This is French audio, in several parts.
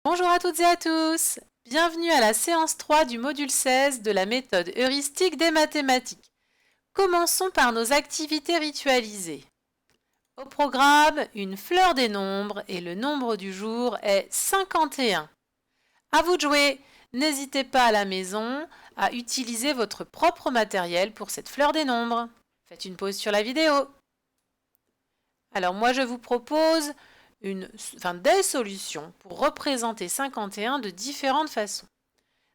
Bonjour à toutes et à tous. Bienvenue à la séance 3 du module 16 de la méthode heuristique des mathématiques. Commençons par nos activités ritualisées. Au programme, une fleur des nombres et le nombre du jour est 51. À vous de jouer. N'hésitez pas à la maison à utiliser votre propre matériel pour cette fleur des nombres. Faites une pause sur la vidéo. Alors moi je vous propose des solutions pour représenter 51 de différentes façons.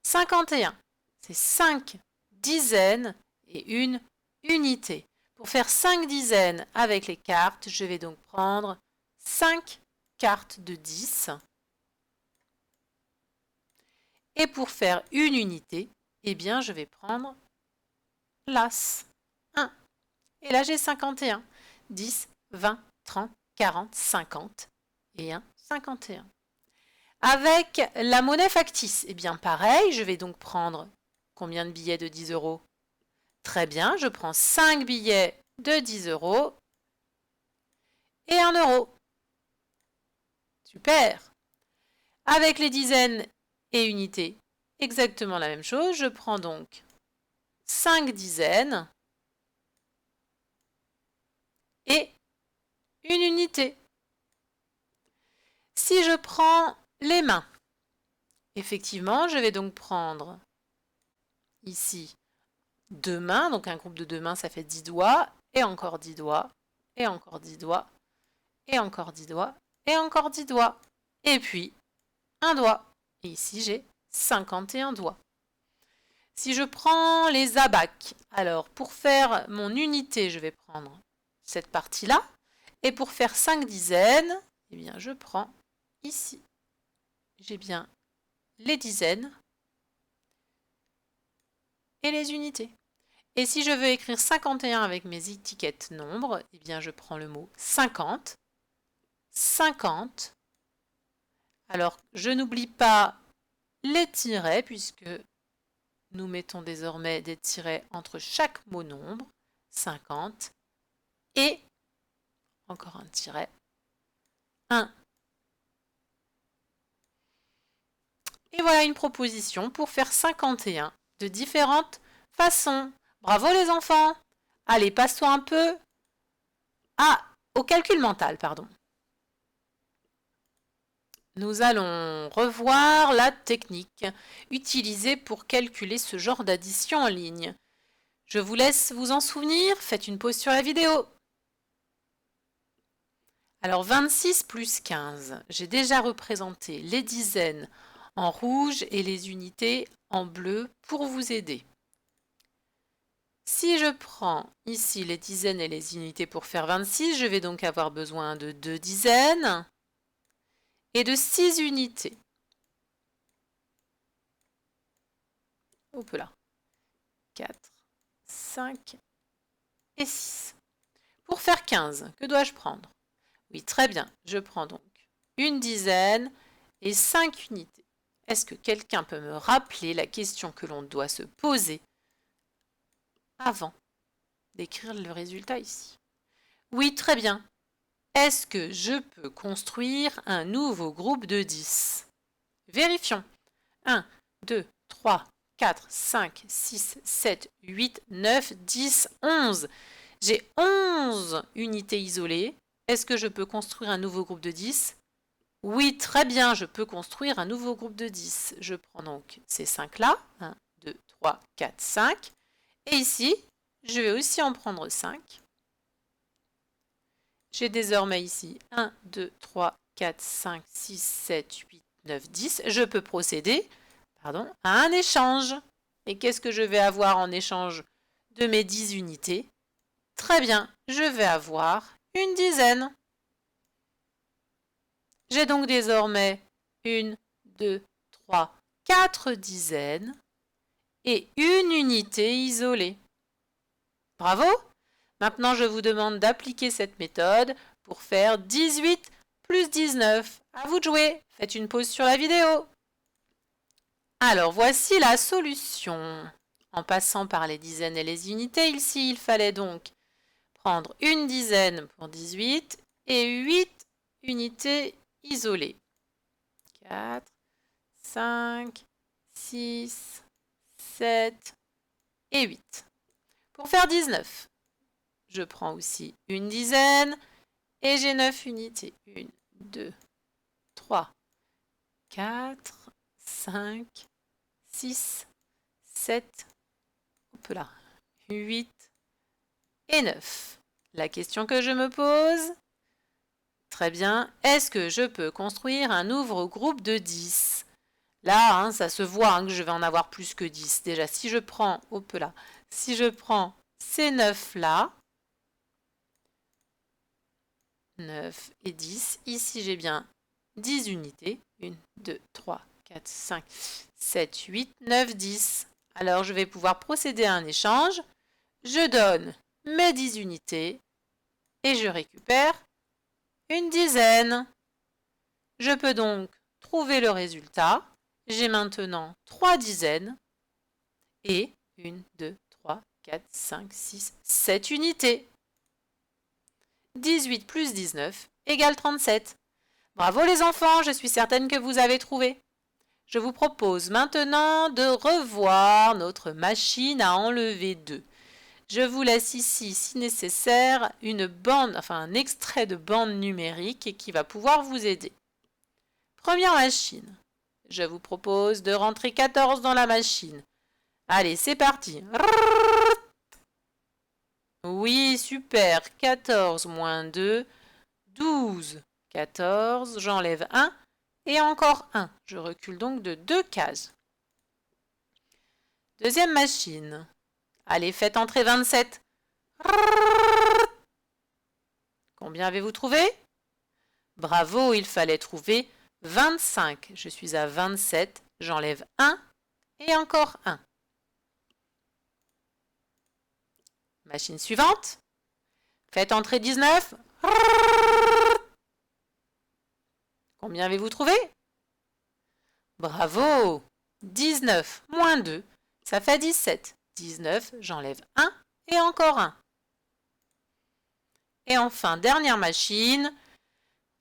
51, c'est 5 dizaines et une unité. Pour faire 5 dizaines avec les cartes, je vais donc prendre 5 cartes de 10. Et pour faire une unité, eh bien, je vais prendre l'As. 1. Et là, j'ai 51. 10, 20, 30, 40, 50 et 1, 51. Avec la monnaie factice, eh bien pareil, je vais donc prendre combien de billets de 10 euros? Très bien, je prends 5 billets de 10 euros et 1 euro. Super. Avec les dizaines et unités, exactement la même chose. Je prends donc 5 dizaines et une unité. Si je prends les mains, effectivement, je vais donc prendre ici 2 mains, donc un groupe de 2 mains, ça fait 10 doigts, et encore 10 doigts, et encore 10 doigts, et encore 10 doigts, et encore 10 doigts, et puis un doigt. Et ici, j'ai 51 doigts. Si je prends les abacs, alors pour faire mon unité, je vais prendre cette partie-là, et pour faire 5 dizaines, eh bien, je prends ici. J'ai bien les dizaines et les unités. Et si je veux écrire 51 avec mes étiquettes nombres, eh bien je prends le mot 50, 50. Alors, je n'oublie pas les tirets, puisque nous mettons désormais des tirets entre chaque mot nombre, 50, et encore un tiret, 1. Et voilà une proposition pour faire 51 de différentes façons. Bravo les enfants! Allez, passe-toi un peu au calcul mental, pardon. Nous allons revoir la technique utilisée pour calculer ce genre d'addition en ligne. Je vous laisse vous en souvenir, faites une pause sur la vidéo. Alors 26 plus 15, j'ai déjà représenté les dizaines en rouge et les unités en bleu pour vous aider. Si je prends ici les dizaines et les unités pour faire 26, je vais donc avoir besoin de 2 dizaines et de 6 unités. Hop là. 4, 5 et 6. Pour faire 15, que dois-je prendre? Oui, très bien. Je prends donc une dizaine et 5 unités. Est-ce que quelqu'un peut me rappeler la question que l'on doit se poser avant d'écrire le résultat ici? Oui, très bien. Est-ce que je peux construire un nouveau groupe de 10? Vérifions. 1, 2, 3, 4, 5, 6, 7, 8, 9, 10, 11. J'ai 11 unités isolées. Est-ce que je peux construire un nouveau groupe de 10? Oui, très bien, je peux construire un nouveau groupe de 10. Je prends donc ces 5-là. 1, 2, 3, 4, 5. Et ici, je vais aussi en prendre 5. J'ai désormais ici 1, 2, 3, 4, 5, 6, 7, 8, 9, 10. Je peux procéder à un échange. Et qu'est-ce que je vais avoir en échange de mes 10 unités? Très bien, je vais avoir une dizaine. J'ai donc désormais 1, 2, 3, 4 dizaines et une unité isolée. Bravo! Maintenant, je vous demande d'appliquer cette méthode pour faire 18 plus 19. À vous de jouer. Faites une pause sur la vidéo. Alors, voici la solution. En passant par les dizaines et les unités, ici, il fallait donc prendre une dizaine pour 18 et 8 unités isolées. 4, 5, 6, 7 et 8. Pour faire 19, je prends aussi une dizaine et j'ai 9 unités. 1, 2, 3, 4, 5, 6, 7, hop là, 8 et 9. La question que je me pose, très bien, est-ce que je peux construire un nouveau groupe de 10? Là, hein, ça se voit hein, que je vais en avoir plus que 10. Déjà, si je prends, hop là, si je prends ces 9 là, 9 et 10, ici j'ai bien 10 unités. 1, 2, 3, 4, 5, 7, 8, 9, 10. Alors, je vais pouvoir procéder à un échange. Je donne mes 10 unités et je récupère une dizaine. Je peux donc trouver le résultat. J'ai maintenant 3 dizaines et 1, 2, 3, 4, 5, 6, 7 unités. 18 plus 19 égale 37. Bravo les enfants, je suis certaine que vous avez trouvé. Je vous propose maintenant de revoir notre machine à enlever 2. Je vous laisse ici, si nécessaire, une bande, enfin un extrait de bande numérique qui va pouvoir vous aider. Première machine. Je vous propose de rentrer 14 dans la machine. Allez, c'est parti. Oui, super. 14 moins 2, 12. 14, j'enlève 1 et encore 1. Je recule donc de 2 cases. Deuxième machine. Allez, faites entrer 27. Combien avez-vous trouvé? Bravo, il fallait trouver 25. Je suis à 27, j'enlève 1 et encore 1. Machine suivante. Faites entrer 19. Combien avez-vous trouvé? Bravo! 19 moins 2, ça fait 17. 19, j'enlève 1 et encore 1. Et enfin, dernière machine.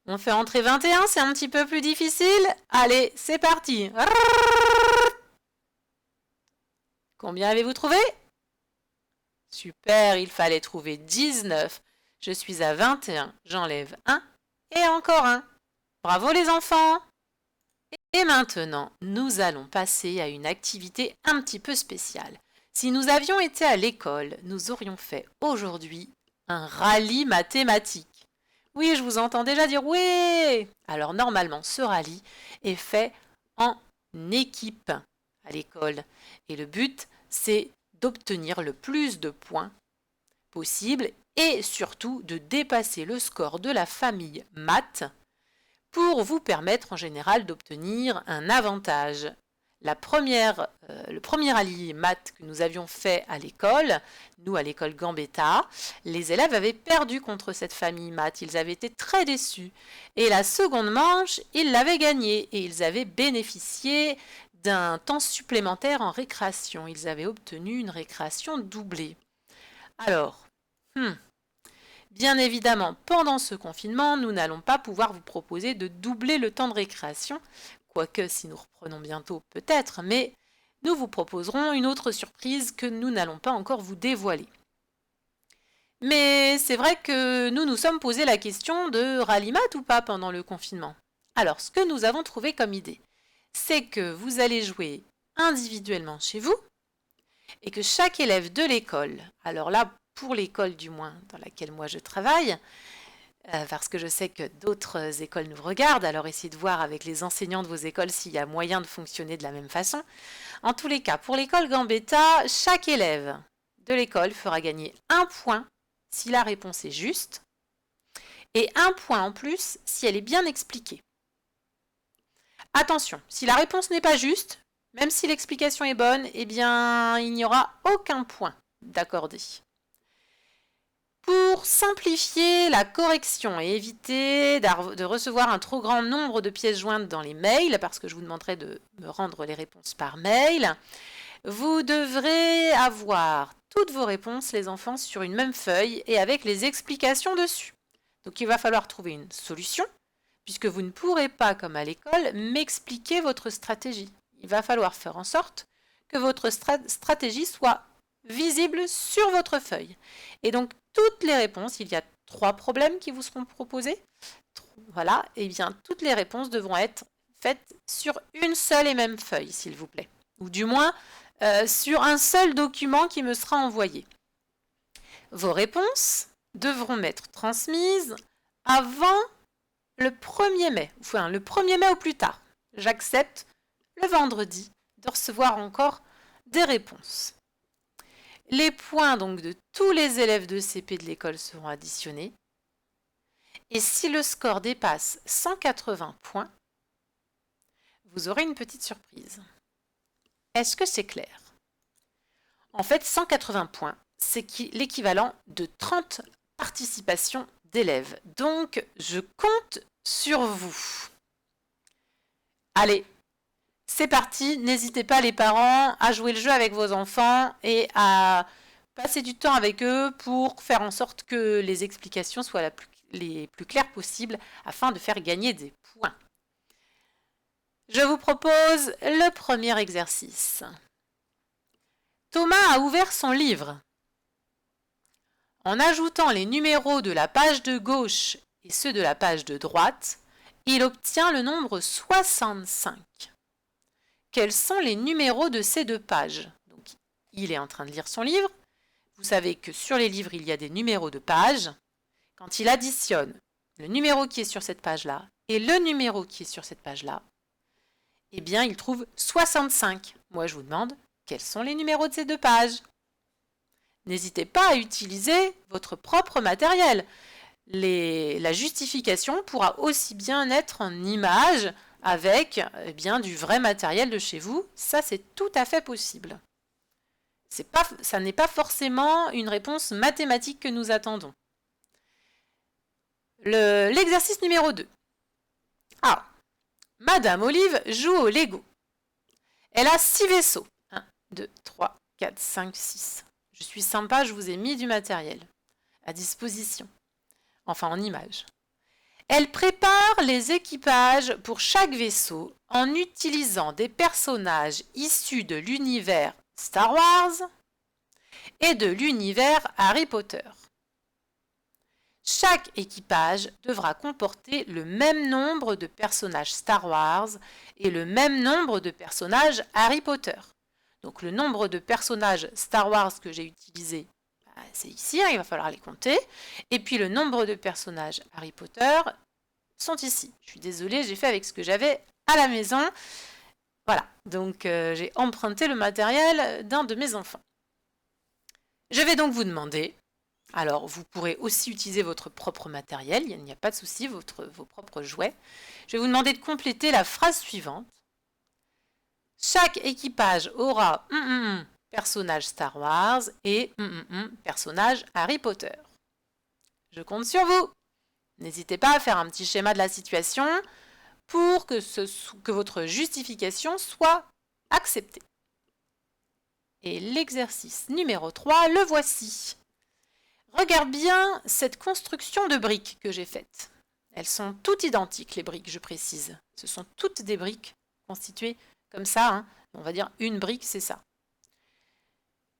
On fait entrer 21, c'est un petit peu plus difficile. Allez, c'est parti. Combien avez-vous trouvé? Super, il fallait trouver 19. Je suis à 21, j'enlève 1 et encore 1. Bravo les enfants! Et maintenant, nous allons passer à une activité un petit peu spéciale. Si nous avions été à l'école, nous aurions fait aujourd'hui un rallye mathématique. Oui, je vous entends déjà dire oui. Alors normalement, ce rallye est fait en équipe à l'école. Et le but, c'est d'obtenir le plus de points possible et surtout de dépasser le score de la famille maths pour vous permettre en général d'obtenir un avantage. Le premier rallye maths que nous avions fait à l'école, nous à l'école Gambetta, les élèves avaient perdu contre cette famille maths, ils avaient été très déçus. Et la seconde manche, ils l'avaient gagnée et ils avaient bénéficié d'un temps supplémentaire en récréation. Ils avaient obtenu une récréation doublée. Alors, bien évidemment, pendant ce confinement, nous n'allons pas pouvoir vous proposer de doubler le temps de récréation, quoique si nous reprenons bientôt peut-être, mais nous vous proposerons une autre surprise que nous n'allons pas encore vous dévoiler. Mais c'est vrai que nous nous sommes posé la question de rallye maths ou pas pendant le confinement. Alors, ce que nous avons trouvé comme idée, c'est que vous allez jouer individuellement chez vous et que chaque élève de l'école, alors là, pour l'école du moins dans laquelle moi je travaille, parce que je sais que d'autres écoles nous regardent, alors essayez de voir avec les enseignants de vos écoles s'il y a moyen de fonctionner de la même façon. En tous les cas, pour l'école Gambetta, chaque élève de l'école fera gagner 1 point si la réponse est juste et 1 point en plus si elle est bien expliquée. Attention, si la réponse n'est pas juste, même si l'explication est bonne, eh bien, il n'y aura aucun point d'accordé. Pour simplifier la correction et éviter de recevoir un trop grand nombre de pièces jointes dans les mails, parce que je vous demanderai de me rendre les réponses par mail, vous devrez avoir toutes vos réponses, les enfants, sur une même feuille et avec les explications dessus. Donc il va falloir trouver une solution, puisque vous ne pourrez pas, comme à l'école, m'expliquer votre stratégie. Il va falloir faire en sorte que votre stratégie soit visible sur votre feuille. Et donc, toutes les réponses, il y a 3 problèmes qui vous seront proposés. Voilà, et bien toutes les réponses devront être faites sur une seule et même feuille, s'il vous plaît. Ou du moins, sur un seul document qui me sera envoyé. Vos réponses devront m'être transmises avant le 1er mai. Enfin, le 1er mai au plus tard. J'accepte le vendredi de recevoir encore des réponses. Les points donc de tous les élèves de CP de l'école seront additionnés. Et si le score dépasse 180 points, vous aurez une petite surprise. Est-ce que c'est clair? En fait, 180 points, c'est l'équivalent de 30 participations d'élèves. Donc, je compte sur vous. Allez, c'est parti. N'hésitez pas les parents à jouer le jeu avec vos enfants et à passer du temps avec eux pour faire en sorte que les explications soient les plus claires possibles afin de faire gagner des points. Je vous propose le premier exercice. Thomas a ouvert son livre. En ajoutant les numéros de la page de gauche et ceux de la page de droite, il obtient le nombre 65. Quels sont les numéros de ces 2 pages? Donc, il est en train de lire son livre. Vous savez que sur les livres, il y a des numéros de pages. Quand il additionne le numéro qui est sur cette page-là et le numéro qui est sur cette page-là, eh bien, il trouve 65. Moi, je vous demande, quels sont les numéros de ces 2 pages? N'hésitez pas à utiliser votre propre matériel. La justification pourra aussi bien être en image avec du vrai matériel de chez vous. Ça, c'est tout à fait possible. Ça n'est pas forcément une réponse mathématique que nous attendons. L'exercice numéro 2. Ah, Madame Olive joue au Lego. Elle a 6 vaisseaux. 1, 2, 3, 4, 5, 6. Je suis sympa, je vous ai mis du matériel à disposition. Enfin, en image. Elle prépare les équipages pour chaque vaisseau en utilisant des personnages issus de l'univers Star Wars et de l'univers Harry Potter. Chaque équipage devra comporter le même nombre de personnages Star Wars et le même nombre de personnages Harry Potter. Donc le nombre de personnages Star Wars que j'ai utilisé, c'est ici, il va falloir les compter. Et puis le nombre de personnages Harry Potter sont ici. Je suis désolée, j'ai fait avec ce que j'avais à la maison. Voilà, donc j'ai emprunté le matériel d'un de mes enfants. Je vais donc vous demander, alors vous pourrez aussi utiliser votre propre matériel, il n'y a pas de souci, vos propres jouets. Je vais vous demander de compléter la phrase suivante. Chaque équipage aura personnage Star Wars et personnage Harry Potter. Je compte sur vous. N'hésitez pas à faire un petit schéma de la situation pour que votre justification soit acceptée. Et l'exercice numéro 3, le voici. Regarde bien cette construction de briques que j'ai faite. Elles sont toutes identiques, les briques, je précise. Ce sont toutes des briques constituées comme ça. On va dire une brique, c'est ça.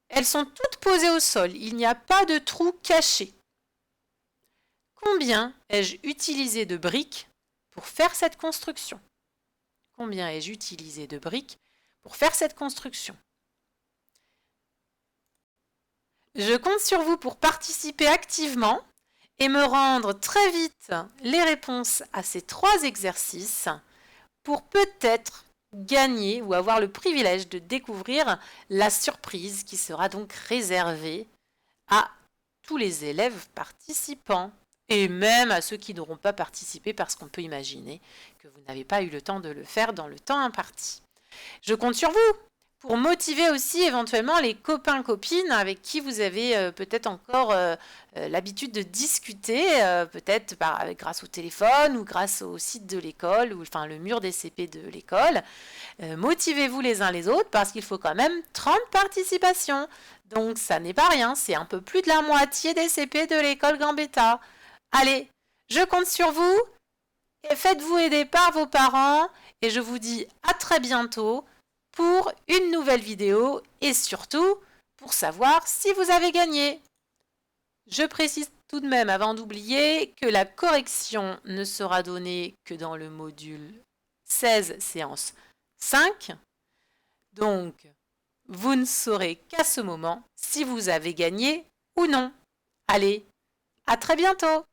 Elles sont toutes posées au sol. Il n'y a pas de trou caché. Combien ai-je utilisé de briques pour faire cette construction? Combien ai-je utilisé de briques pour faire cette construction? Je compte sur vous pour participer activement et me rendre très vite les réponses à ces 3 exercices pour peut-être gagner ou avoir le privilège de découvrir la surprise qui sera donc réservée à tous les élèves participants et même à ceux qui n'auront pas participé parce qu'on peut imaginer que vous n'avez pas eu le temps de le faire dans le temps imparti. Je compte sur vous pour motiver aussi éventuellement les copains-copines avec qui vous avez peut-être encore l'habitude de discuter, peut-être grâce au téléphone ou grâce au site de l'école ou enfin le mur des CP de l'école. Motivez-vous les uns les autres parce qu'il faut quand même 30 participations. Donc ça n'est pas rien, c'est un peu plus de la moitié des CP de l'école Gambetta. Allez, je compte sur vous. et faites-vous aider par vos parents et je vous dis à très bientôt pour une nouvelle vidéo et surtout pour savoir si vous avez gagné. Je précise tout de même avant d'oublier que la correction ne sera donnée que dans le module 16 séance 5. Donc, vous ne saurez qu'à ce moment si vous avez gagné ou non. Allez, à très bientôt!